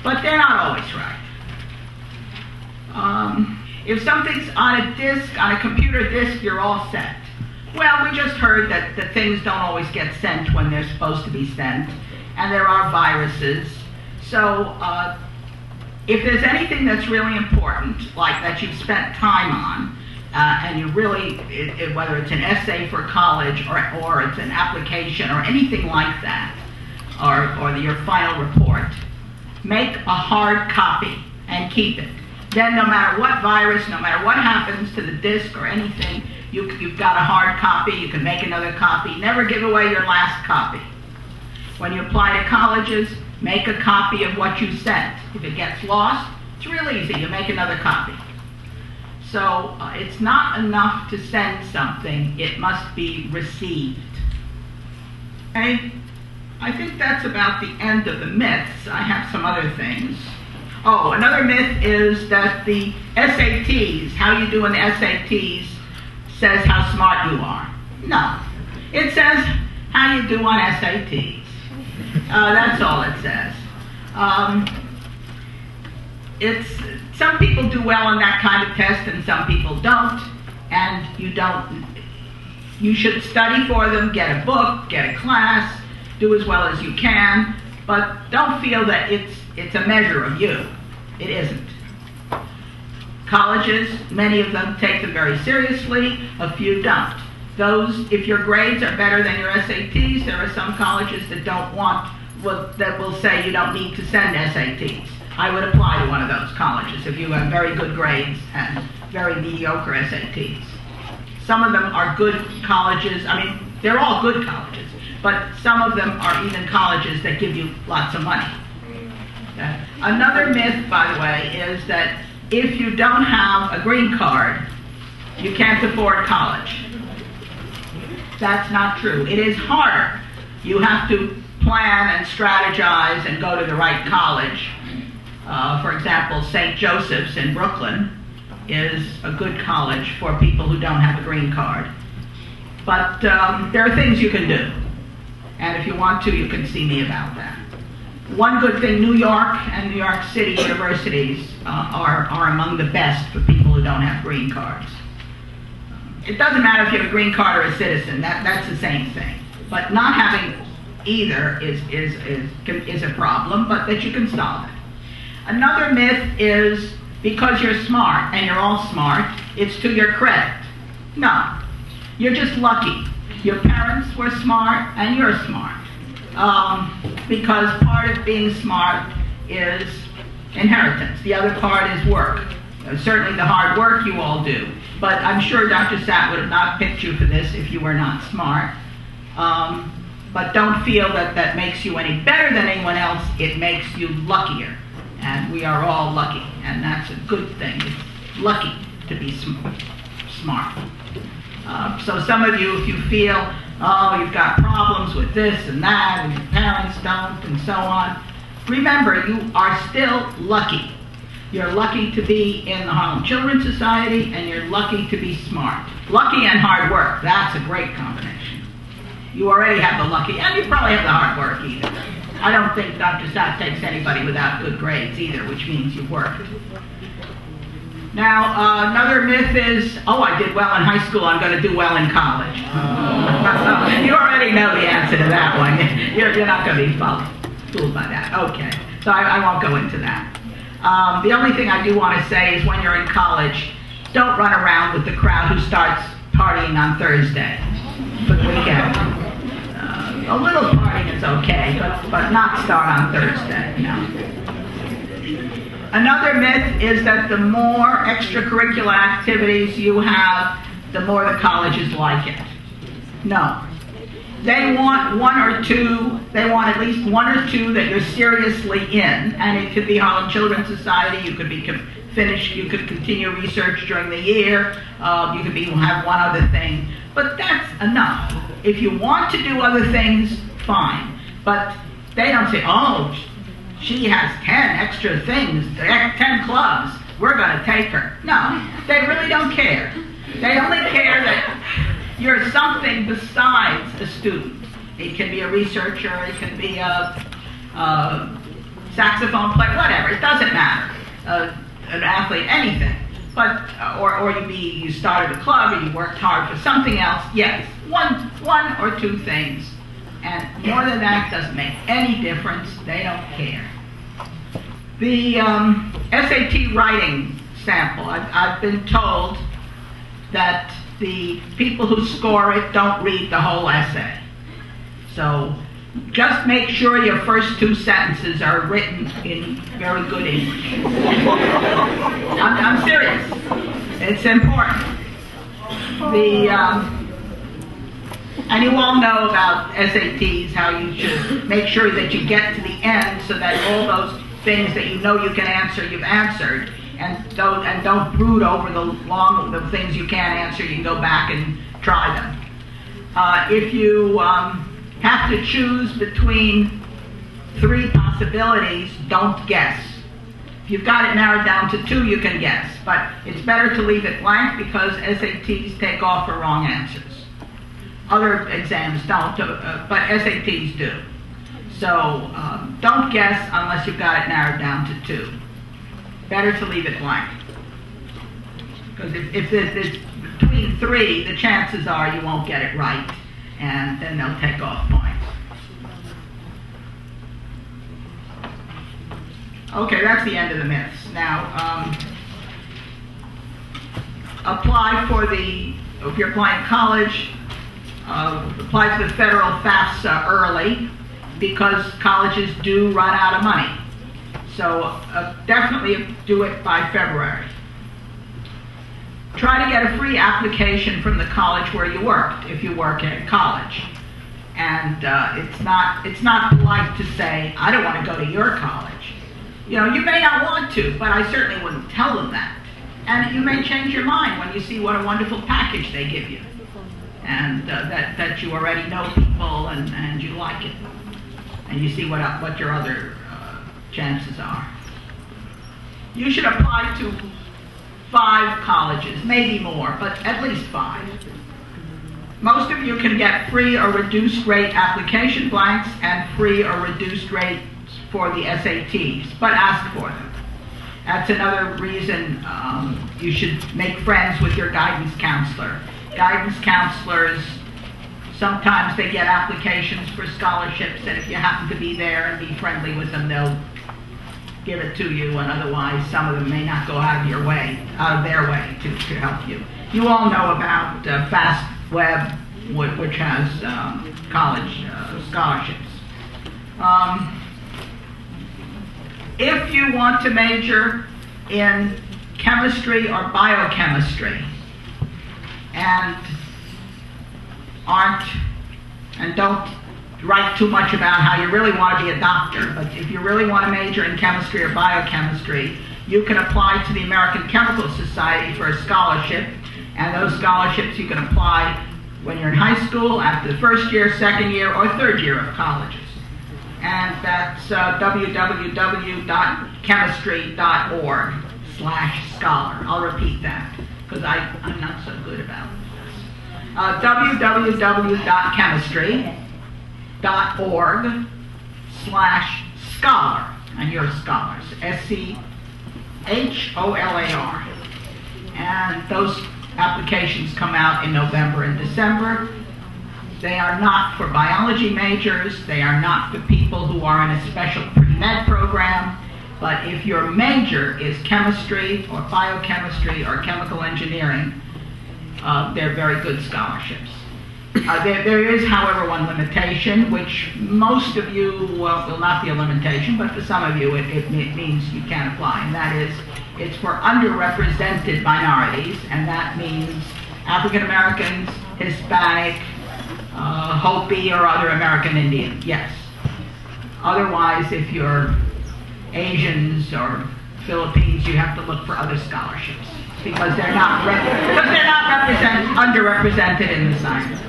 but they're not always right. If something's on a disk, on a computer disk, you're all set. Well, we just heard that things don't always get sent when they're supposed to be sent, and there are viruses. So if there's anything that's really important, like that you've spent time on, and you really, whether it's an essay for college or it's an application or anything like that, or your final report, make a hard copy and keep it. Then no matter what virus, no matter what happens to the disk or anything, you've got a hard copy, you can make another copy. Never give away your last copy. When you apply to colleges, make a copy of what you sent. If it gets lost, it's real easy, you make another copy. So it's not enough to send something, it must be received. Okay? I think that's about the end of the myths. I have some other things. Oh, another myth is that the SATs, how you do in the SATs, says how smart you are. No. It says how you do on SATs. That's all it says. Some people do well on that kind of test and some people don't, and you should study for them, get a book, get a class, do as well as you can, but don't feel that it's a measure of you. It isn't. Colleges, many of them take them very seriously, a few don't. If your grades are better than your SATs, there are some colleges that that will say you don't need to send SATs. I would apply to one of those colleges if you have very good grades and very mediocre SATs. Some of them are good colleges. I mean, they're all good colleges, but some of them are even colleges that give you lots of money. Another myth, by the way, is that if you don't have a green card, you can't afford college. That's not true. It is harder. You have to plan and strategize and go to the right college. For example, St. Joseph's in Brooklyn is a good college for people who don't have a green card. But there are things you can do. And if you want to, you can see me about that. One good thing, New York and New York City universities are among the best for people who don't have green cards. It doesn't matter if you have a green card or a citizen, that's the same thing. But not having either is a problem, but that you can solve it. Another myth is because you're smart, and you're all smart, it's to your credit. No, you're just lucky. Your parents were smart, and you're smart. Because part of being smart is inheritance. The other part is work. Certainly the hard work you all do. But I'm sure Dr. Satt would have not picked you for this if you were not smart. But don't feel that makes you any better than anyone else. It makes you luckier. And we are all lucky. And that's a good thing. It's lucky to be smart. So some of you, if you feel, oh, you've got problems with this and that, and your parents don't, and so on, remember, you are still lucky. You're lucky to be in the Harlem Children's Society, and you're lucky to be smart. Lucky and hard work, that's a great combination. You already have the lucky, and you probably have the hard work either. I don't think Dr. Satt takes anybody without good grades either, which means you worked. Now, another myth is, oh, I did well in high school, I'm going to do well in college. You already know the answer to that one. You're not going to be fooled by that. Okay, so I won't go into that. The only thing I do want to say is when you're in college, don't run around with the crowd who starts partying on Thursday for the weekend. A little partying is okay, but not start on Thursday, no. Another myth is that the more extracurricular activities you have, the more the colleges like it. No. They want one or two, they want at least one or two that you're seriously in, and it could be Harlem Children's Society, you could be finished, you could continue research during the year, you could have one other thing, but that's enough. If you want to do other things, fine, but they don't say, oh, she has 10 extra things, 10 clubs, we're going to take her. No, they really don't care. They only care that you're something besides a student. It can be a researcher, it can be saxophone player, whatever, it doesn't matter. An athlete, anything. But, or you started a club, or you worked hard for something else, yes, one or two things. And more than that doesn't make any difference. They don't care. The SAT writing sample, I've been told that the people who score it don't read the whole essay. So just make sure your first two sentences are written in very good English. I'm serious. It's important. And you all know about SATs, how you should make sure that you get to the end so that all those things that you know you can answer, you've answered, and don't brood over the things you can't answer. You can go back and try them. If you have to choose between three possibilities, don't guess. If you've got it narrowed down to two, you can guess, but it's better to leave it blank because SATs take off for wrong answers. Other exams don't, but SATs do. So don't guess unless you've got it narrowed down to two. Better to leave it blank. Because if it's between three, the chances are you won't get it right, and then they'll take off points. Okay, that's the end of the myths. Now, if you're applying college, apply to the federal FAFSA early because colleges do run out of money. So definitely do it by February. Try to get a free application from the college where you worked, if you work at a college. And it's not polite to say, I don't want to go to your college. You know, you may not want to, but I certainly wouldn't tell them that. And you may change your mind when you see what a wonderful package they give you. And that you already know people and you like it. And you see what your other chances are. You should apply to 5 colleges, maybe more, but at least 5. Most of you can get free or reduced rate application blanks and free or reduced rates for the SATs, but ask for them. That's another reason you should make friends with your guidance counselor. Guidance counselors, sometimes they get applications for scholarships, and if you happen to be there and be friendly with them, they'll give it to you, and otherwise some of them may not go out of their way to help you. You all know about FastWeb, which has college scholarships. If you want to major in chemistry or biochemistry and don't write too much about how you really want to be a doctor, but if you really want to major in chemistry or biochemistry, you can apply to the American Chemical Society for a scholarship, and those scholarships you can apply when you're in high school, after the first year, second year, or third year of colleges. And that's www.chemistry.org/scholar. I'll repeat that, because I'm not so good about this. www.chemistry.org/scholar, and you're scholars, SCHOLAR. And those applications come out in November and December. They are not for biology majors, they are not for people who are in a special pre-med program, but if your major is chemistry or biochemistry or chemical engineering, they're very good scholarships. There is, however, one limitation, which most of you, well, will not be a limitation, but for some of you it means you can't apply, and that is, it's for underrepresented minorities, and that means African Americans, Hispanic, Hopi, or other American Indian, yes. Otherwise, if you're Asians or Philippines, you have to look for other scholarships because they're not underrepresented in the sciences.